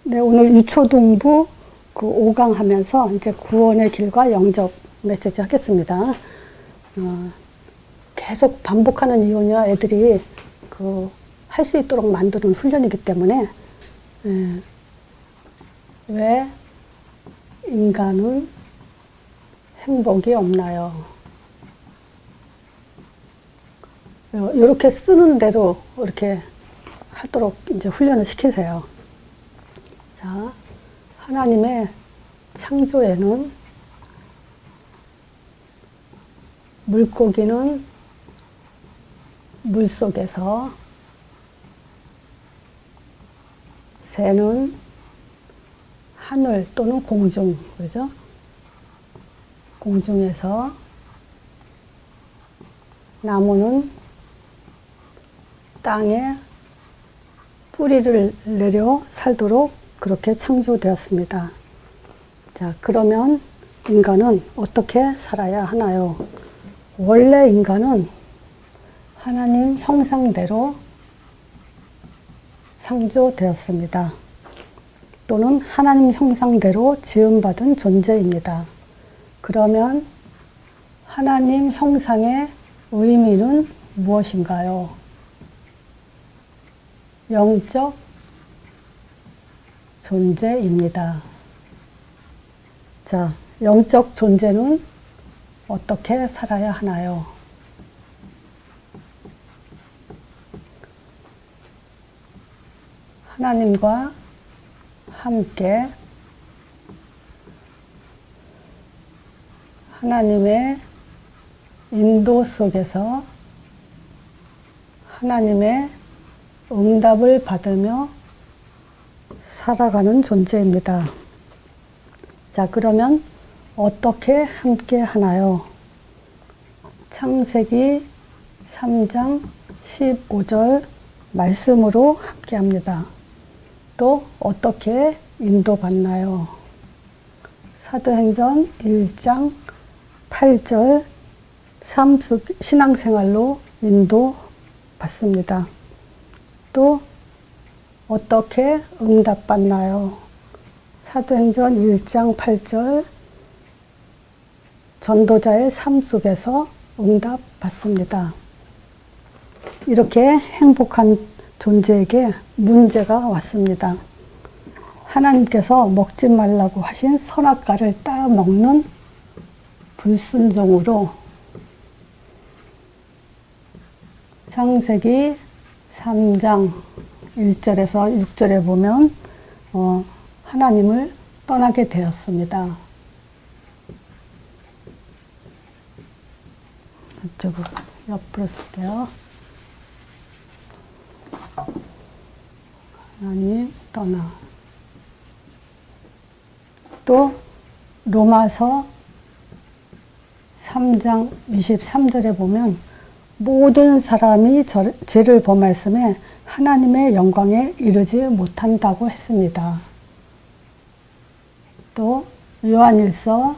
네, 오늘 유초등부 그 5강 하면서 이제 구원의 길과 영접 메시지 하겠습니다. 계속 반복하는 이유냐, 애들이 할 수 있도록 만드는 훈련이기 때문에, 왜 인간은 행복이 없나요? 이렇게 쓰는 대로 이렇게 하도록 이제 훈련을 시키세요. 자, 하나님의 창조에는 물고기는 물 속에서, 새는 하늘 또는 공중, 그죠? 공중에서, 나무는 땅에 뿌리를 내려 살도록 그렇게 창조되었습니다. 자, 그러면 인간은 어떻게 살아야 하나요? 원래 인간은 하나님 형상대로 창조되었습니다. 또는 하나님 형상대로 지음받은 존재입니다. 그러면 하나님 형상의 의미는 무엇인가요? 영적 존재입니다. 자, 영적 존재는 어떻게 살아야 하나요? 하나님과 함께 하나님의 인도 속에서 하나님의 응답을 받으며 살아가는 존재입니다. 자, 그러면 어떻게 함께 하나요? 창세기 3장 15절 말씀으로 함께 합니다. 또 어떻게 인도받나요? 사도행전 1장 8절 신앙생활로 인도받습니다. 또 어떻게 응답받나요? 사도행전 1장 8절 전도자의 삶 속에서 응답받습니다. 이렇게 행복한 존재에게 문제가 왔습니다. 하나님께서 먹지 말라고 하신 선악과를 따먹는 불순종으로 창세기 3장 1절에서 6절에 보면 하나님을 떠나게 되었습니다. 이쪽으로 옆으로 쓸게요. 하나님 떠나. 또 로마서 3장 23절에 보면 모든 사람이 죄를 범하였음에 하나님의 영광에 이르지 못한다고 했습니다. 또 요한일서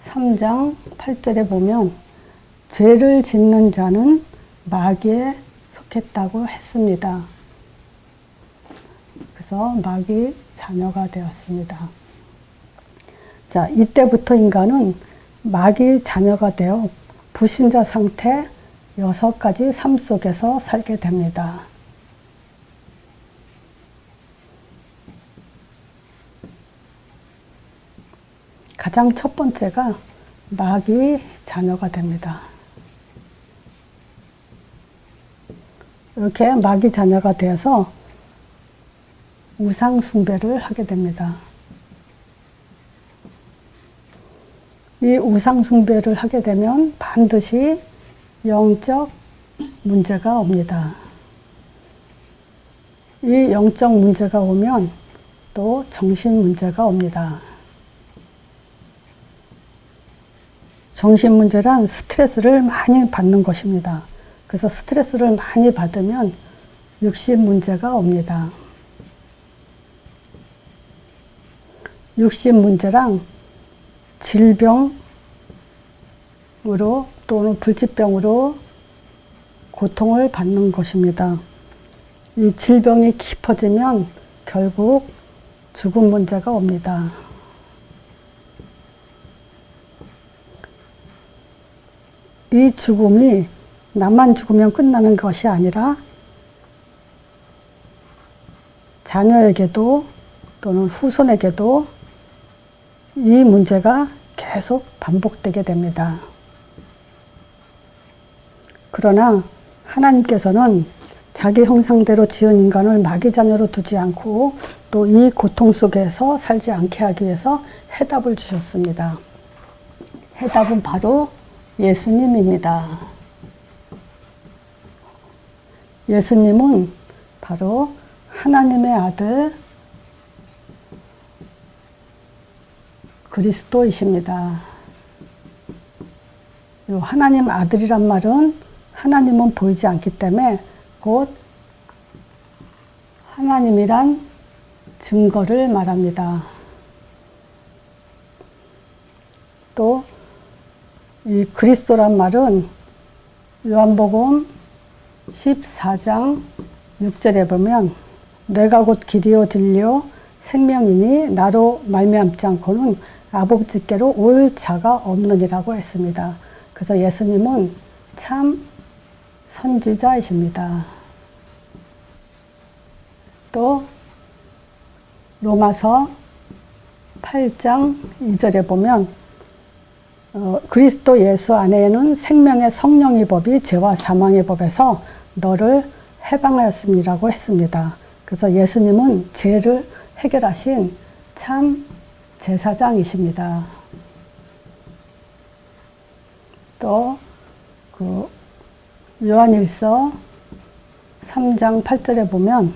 3장 8절에 보면 죄를 짓는 자는 마귀에 속했다고 했습니다. 그래서 마귀 자녀가 되었습니다. 자, 이때부터 인간은 마귀 자녀가 되어 불신자 상태 6가지 삶 속에서 살게 됩니다. 가장 첫 번째가 마귀 자녀가 됩니다. 이렇게 마귀 자녀가 되어서 우상 숭배를 하게 됩니다. 이 우상 숭배를 하게 되면 반드시 영적 문제가 옵니다. 이 영적 문제가 오면 또 정신 문제가 옵니다. 정신 문제란 스트레스를 많이 받는 것입니다. 그래서 스트레스를 많이 받으면 육신 문제가 옵니다. 육신 문제랑 질병으로 또는 불치병으로 고통을 받는 것입니다. 이 질병이 깊어지면 결국 죽음 문제가 옵니다. 이 죽음이 나만 죽으면 끝나는 것이 아니라 자녀에게도 또는 후손에게도 이 문제가 계속 반복되게 됩니다. 그러나 하나님께서는 자기 형상대로 지은 인간을 마귀 자녀로 두지 않고 또 이 고통 속에서 살지 않게 하기 위해서 해답을 주셨습니다. 해답은 바로 예수님입니다. 예수님은 바로 하나님의 아들 그리스도이십니다. 이 하나님 아들이란 말은 하나님은 보이지 않기 때문에 곧 하나님이란 증거를 말합니다. 또 이 그리스도란 말은 요한복음 14장 6절에 보면 내가 곧 길이요 진리요 생명이니 나로 말미암지 않고는 아버지께로 올 자가 없느니라고 했습니다. 그래서 예수님은 참 선지자이십니다. 또 로마서 8장 2절에 보면 그리스도 예수 안에는 생명의 성령의 법이 죄와 사망의 법에서 너를 해방하였음이라고 했습니다. 그래서 예수님은 죄를 해결하신 참 제사장이십니다. 또 요한일서 3장 8절에 보면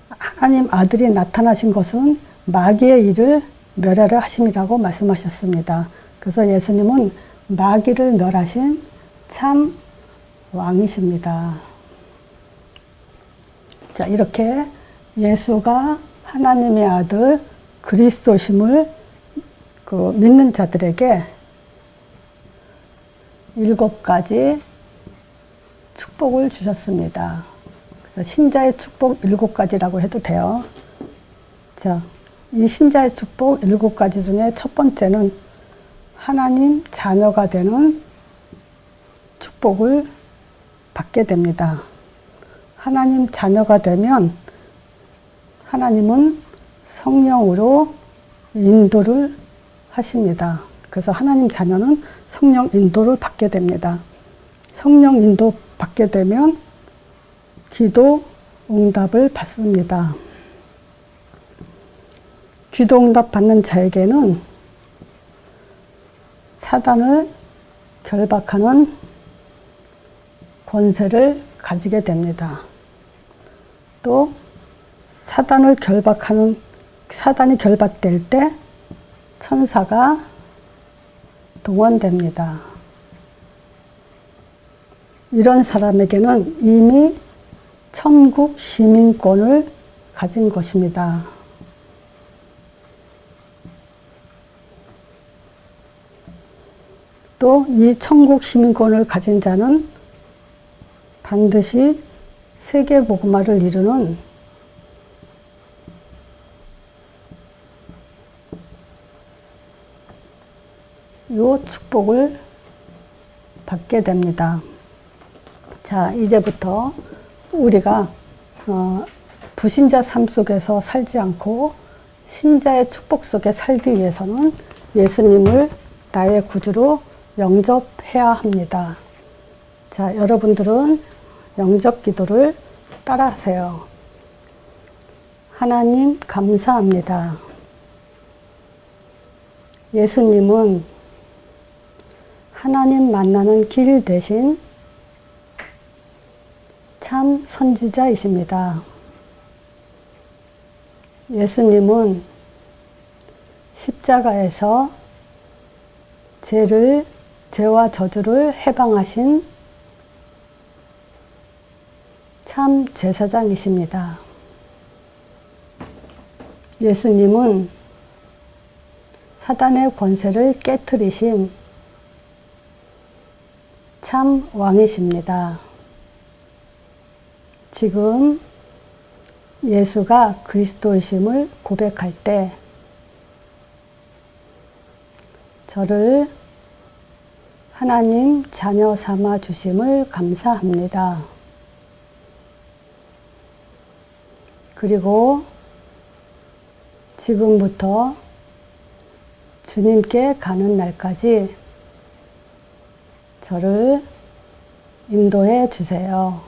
하나님 아들이 나타나신 것은 마귀의 일을 멸하려 하심이라고 말씀하셨습니다. 그래서 예수님은 마귀를 멸하신 참 왕이십니다. 자, 이렇게 예수가 하나님의 아들 그리스도심을 믿는 자들에게 7가지 축복을 주셨습니다. 그래서 신자의 축복 7가지라고 해도 돼요. 자, 이 신자의 축복 7가지 중에 첫 번째는 하나님 자녀가 되는 축복을 받게 됩니다. 하나님 자녀가 되면 하나님은 성령으로 인도를 하십니다. 그래서 하나님 자녀는 성령 인도를 받게 됩니다. 성령 인도 받게 되면 기도 응답을 받습니다. 기도 응답 받는 자에게는 사단을 결박하는 권세를 가지게 됩니다. 또 사단이 결박될 때 천사가 동원됩니다. 이런 사람에게는 이미 천국 시민권을 가진 것입니다. 또 이 천국 시민권을 가진 자는 반드시 세계복음화를 이루는 요 축복을 받게 됩니다. 자, 이제부터 우리가 불신자 삶 속에서 살지 않고 신자의 축복 속에 살기 위해서는 예수님을 나의 구주로 영접해야 합니다. 자, 여러분들은 영접 기도를 따라하세요. 하나님 감사합니다. 예수님은 하나님 만나는 길 대신 참 선지자이십니다. 예수님은 십자가에서 죄와 저주를 해방하신 참 제사장이십니다. 예수님은 사단의 권세를 깨트리신 참 왕이십니다. 지금 예수가 그리스도이심을 고백할 때 저를 하나님 자녀 삼아 주심을 감사합니다. 그리고 지금부터 주님께 가는 날까지 저를 인도해 주세요.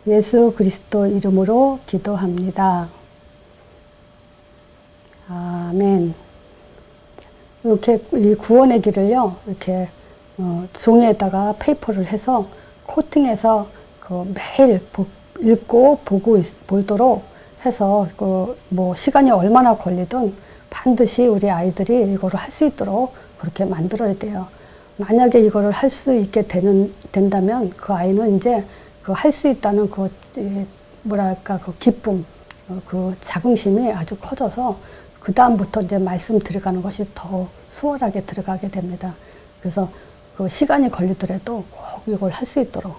예수 그리스도 이름으로 기도합니다. 아멘. 이렇게 이 구원의 길을요, 이렇게 종이에다가 페이퍼를 해서 코팅해서 매일 읽고 보도록 해서 뭐 시간이 얼마나 걸리든 반드시 우리 아이들이 이거를 할 수 있도록 그렇게 만들어야 돼요. 만약에 이거를 할 수 있게 된다면 그 아이는 이제 그 할 수 있다는 뭐랄까 그 기쁨, 그 자긍심이 아주 커져서 그 다음부터 이제 말씀 들어가는 것이 더 수월하게 들어가게 됩니다. 그래서 그 시간이 걸리더라도 꼭 이걸 할 수 있도록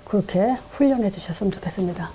그렇게 훈련해 주셨으면 좋겠습니다.